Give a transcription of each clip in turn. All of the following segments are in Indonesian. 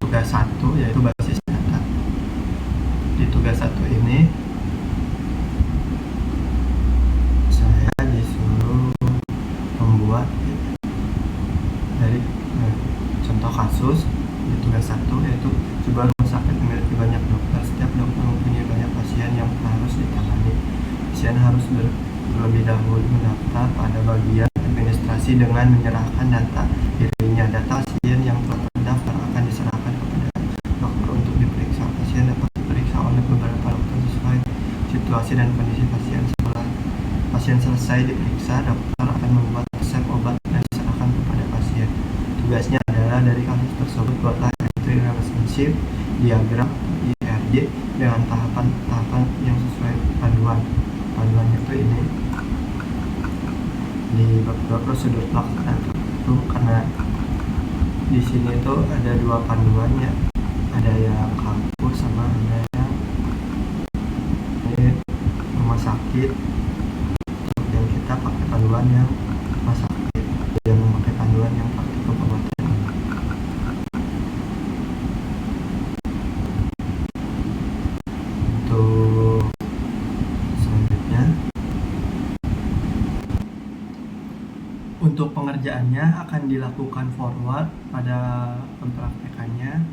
tugas 1 yaitu basis data. Di tugas 1 ini saya disuruh membuat dari contoh kasus di tugas 1 yaitu sebuah rumah sakit memiliki banyak dokter. Setiap dokter mempunyai banyak pasien yang harus ditangani. Pasien harus terlebih dahulu mendaftar pada bagian administrasi dengan menyerahkan data dirinya. Data pasien yang telah terdaftar akan diserahkan kepada dokter untuk diperiksa. Pasien dapat diperiksa oleh beberapa dokter sesuai situasi dan kondisi pasien. Setelah pasien selesai diperiksa, dokter akan membuat resep obat dan diserahkan kepada pasien. Tugasnya adalah dari kasus tersebut buatlah entry relationship diagram IRD dengan tahapan-tahapan yang sesuai panduan. Panduannya itu ini di bab prosedur pelaksanaan itu, karena di sini itu ada dua panduannya, ada yang kampus sama ada yang rumah sakit. Yang kita pakai panduan yang rumah sakit, yang memakai panduan yang praktikum pembuatan. Untuk selanjutnya, untuk pengerjaannya akan dilakukan forward pada pempraktekannya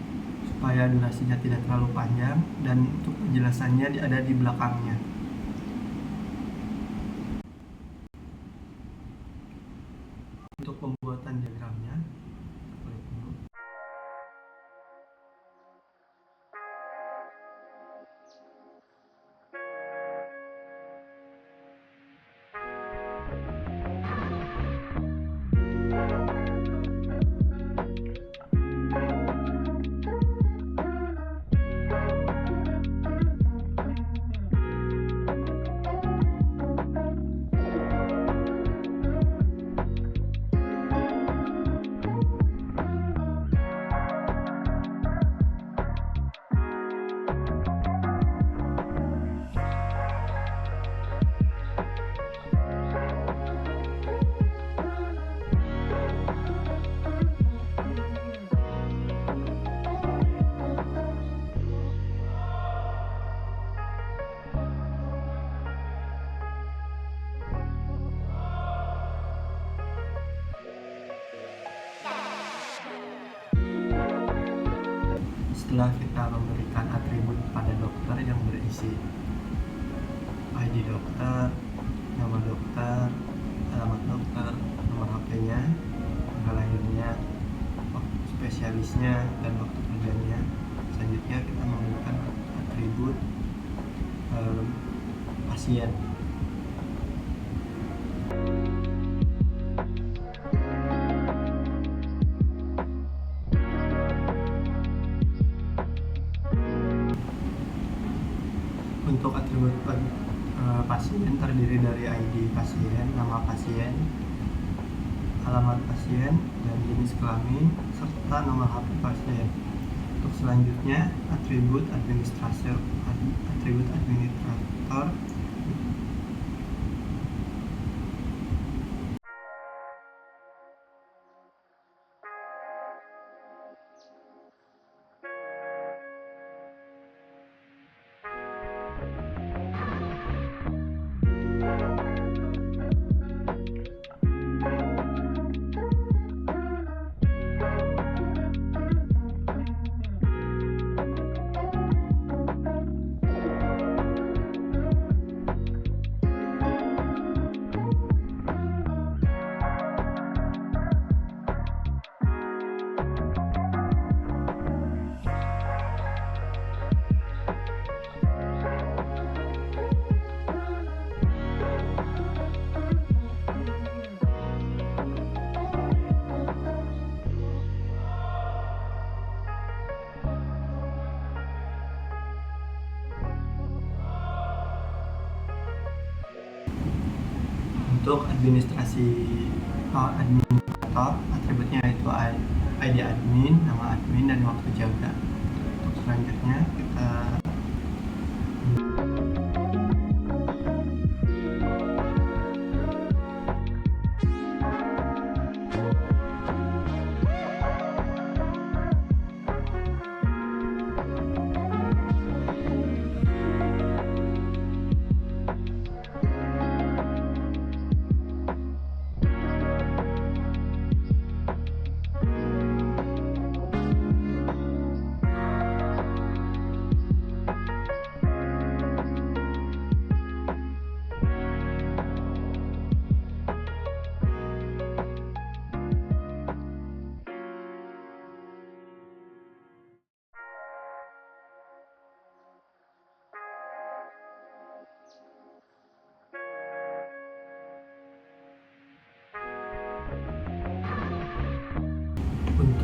supaya durasinya tidak terlalu panjang, dan untuk penjelasannya ada di belakangnya. Untuk pembuatan diagramnya, klik dulu. Setelah kita memberikan atribut pada dokter yang berisi ID dokter, nama dokter, alamat dokter, nomor HP-nya, tanggal lahirnya, waktu spesialisnya, dan waktu kerjanya. Selanjutnya kita memberikan atribut pasien. Untuk atribut pasien terdiri dari ID pasien, nama pasien, alamat pasien, dan jenis kelamin, serta nomor HP pasien. Untuk selanjutnya, atribut administrator. Untuk administrator, atributnya yaitu ID admin, nama admin, dan waktu jaga. Untuk selanjutnya kita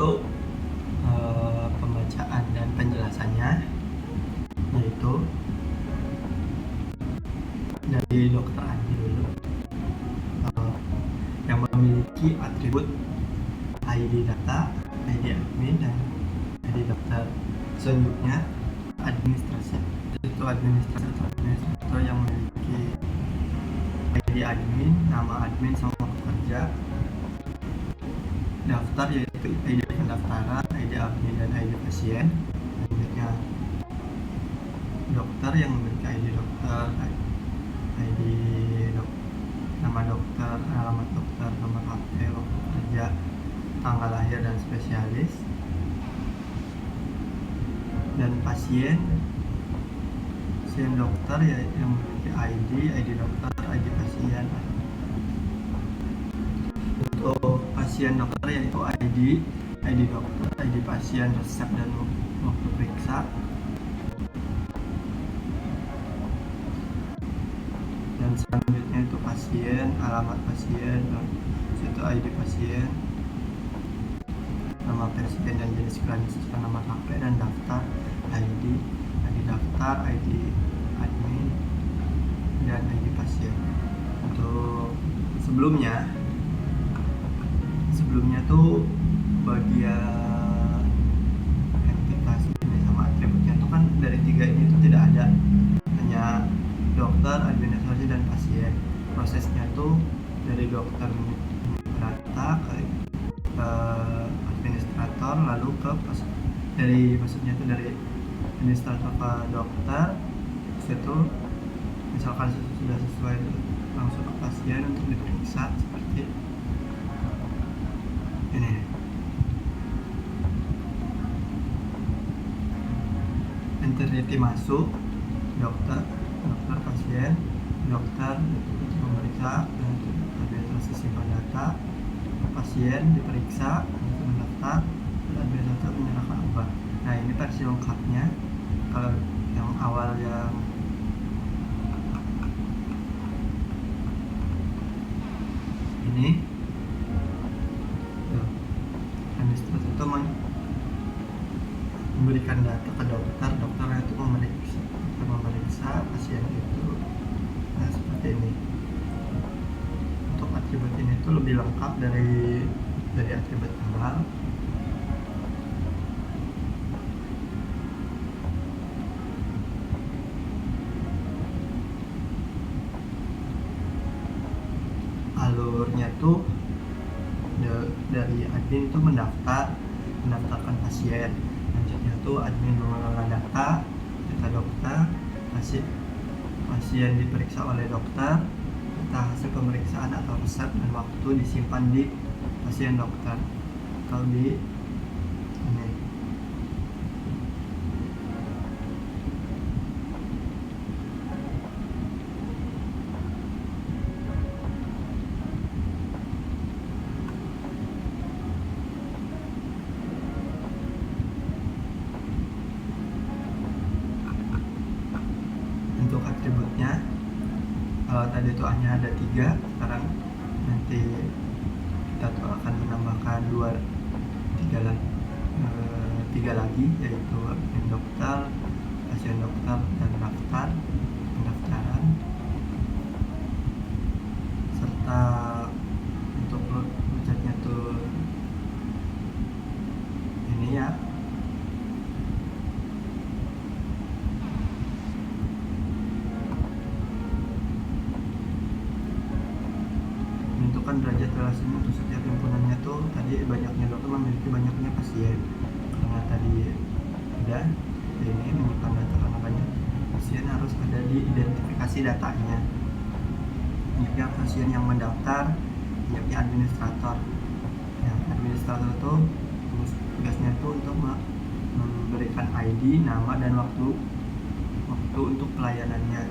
untuk pembacaan dan penjelasannya, yaitu dari Dokter Andi dulu, yang memiliki atribut ID data, ID admin, dan ID dokter. Selanjutnya administrasi, itu administrator yang memiliki ID admin, nama admin sama waktu kerja. Daftar yaitu ID pendaftaran, ID admin, dan ID pasien. Selanjutnya dokter yang memiliki ID dokter, ID nama dokter, alamat dokter, nomor HP, waktu kerja, tanggal lahir, dan spesialis. Dan pasien dokter yaitu yang memiliki ID dokter, ID pasien. Untuk pasien dokter yaitu ID dokter, ID pasien, resep, dan waktu periksa. Dan selanjutnya itu pasien, alamat pasien, itu ID pasien, nama pasien dan jenis kelamin serta nomor HP, dan daftar ID daftar, ID admin, dan ID pasien. Untuk sebelumnya tuh bagian entitas ini sama atributnya tuh kan dari tiga ini tuh tidak ada, hanya dokter, administrasi, dan pasien. Prosesnya tuh dari dokter data ke administrator, lalu ke maksudnya tuh dari administrator ke dokter. Itu misalkan sudah sesuai langsung ke pasien untuk diperiksa seperti ini. Entity masuk dokter pasien, dokter untuk memeriksa dan untuk administrasi simpan data, pasien diperiksa untuk mendaftar, dan administrator menyerahkan obat. Nah, ini versi lengkapnya. Kalau yang awal yang ini administrator itu memberikan data ke dokter itu memeriksa pasien itu. Nah, seperti ini. Untuk atribut ini tuh lebih lengkap dari atribut awal. Alurnya tuh dari admin itu mendaftarkan pasien. Selanjutnya tuh admin mengelola data dokter, pasien diperiksa oleh dokter, data hasil pemeriksaan atau resep dan waktu disimpan di pasien dokter. Kalau di ini untuk atributnya, kalau tadi itu hanya ada 3, sekarang nanti kita tuh akan menambahkan 3 lagi, yaitu admin dokter, pasien dokter, dan daftar pendaftaran, serta untuk websitenya tuh ini ya. Menentukan derajat relasi untuk setiap himpunannya tuh tadi banyaknya dokter memiliki banyaknya pasien. Karena tadi udah ini menyimpan data karena banyak pasien harus ada di identifikasi datanya. Banyaknya pasien yang mendaftar, banyaknya administrator. Ya, administrator tuh tugasnya tuh untuk memberikan ID, nama, dan waktu untuk pelayanannya.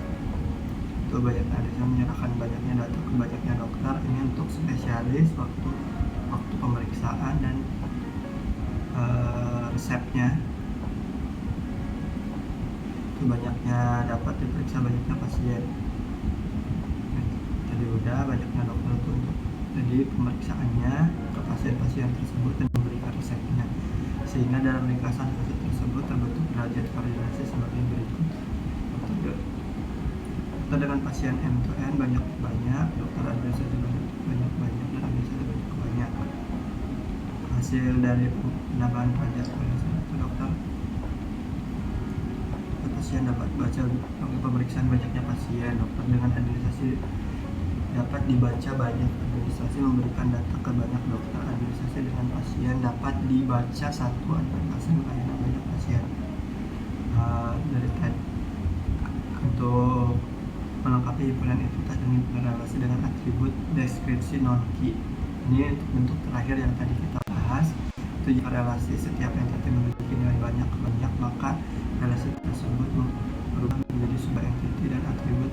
Itu banyak ada yang menyerahkan banyaknya data ke banyaknya dokter. Ini untuk spesialis, waktu pemeriksaan, dan resepnya. Itu banyaknya dapat diperiksa banyaknya pasien. Tadi udah banyaknya dokter itu untuk Jadi pemeriksaannya ke pasien-pasien tersebut dan memberikan resepnya, sehingga dalam ringkasan kasus tersebut terbentuk derajat koordinasi sebagai berikut. Dokter dengan pasien M2N banyak-banyak, dokter administrasi banyak-banyak, dan administrasi banyak-banyak. Hasil dari penambahan derajat koordinasi itu dokter pasien dapat baca pemeriksaan banyaknya pasien. Dokter dengan administrasi dapat dibaca banyak administrasi memberikan data ke banyak dokter. Administrasi dengan pasien dapat dibaca satu administrasi melayani banyak pasien. Dari tadi untuk melengkapi himpunan entitas dan himpunan relasi dengan atribut deskripsi non key. Ini bentuk terakhir yang tadi kita bahas. Itu jika relasi setiap entiti memiliki nilai banyak, maka relasi tersebut berubah menjadi sebuah entiti dan atribut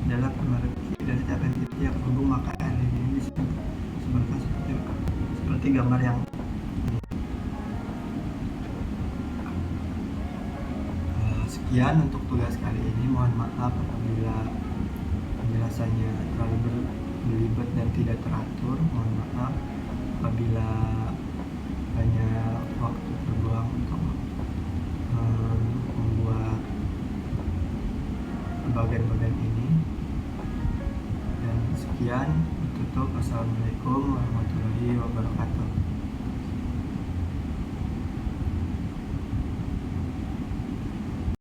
adalah primary key dari setiap entiti yang terhubung, maka RDD ini disebutkan seperti gambar yang ini. Sekian untuk tugas kali ini. Mohon maaf apabila penjelasannya terlalu berlibat dan tidak teratur. Mohon maaf apabila banyak waktu terbuang untuk membuat bagian-bagian ini. Dan sekian, tutup. Assalamualaikum warahmatullahi wabarakatuh.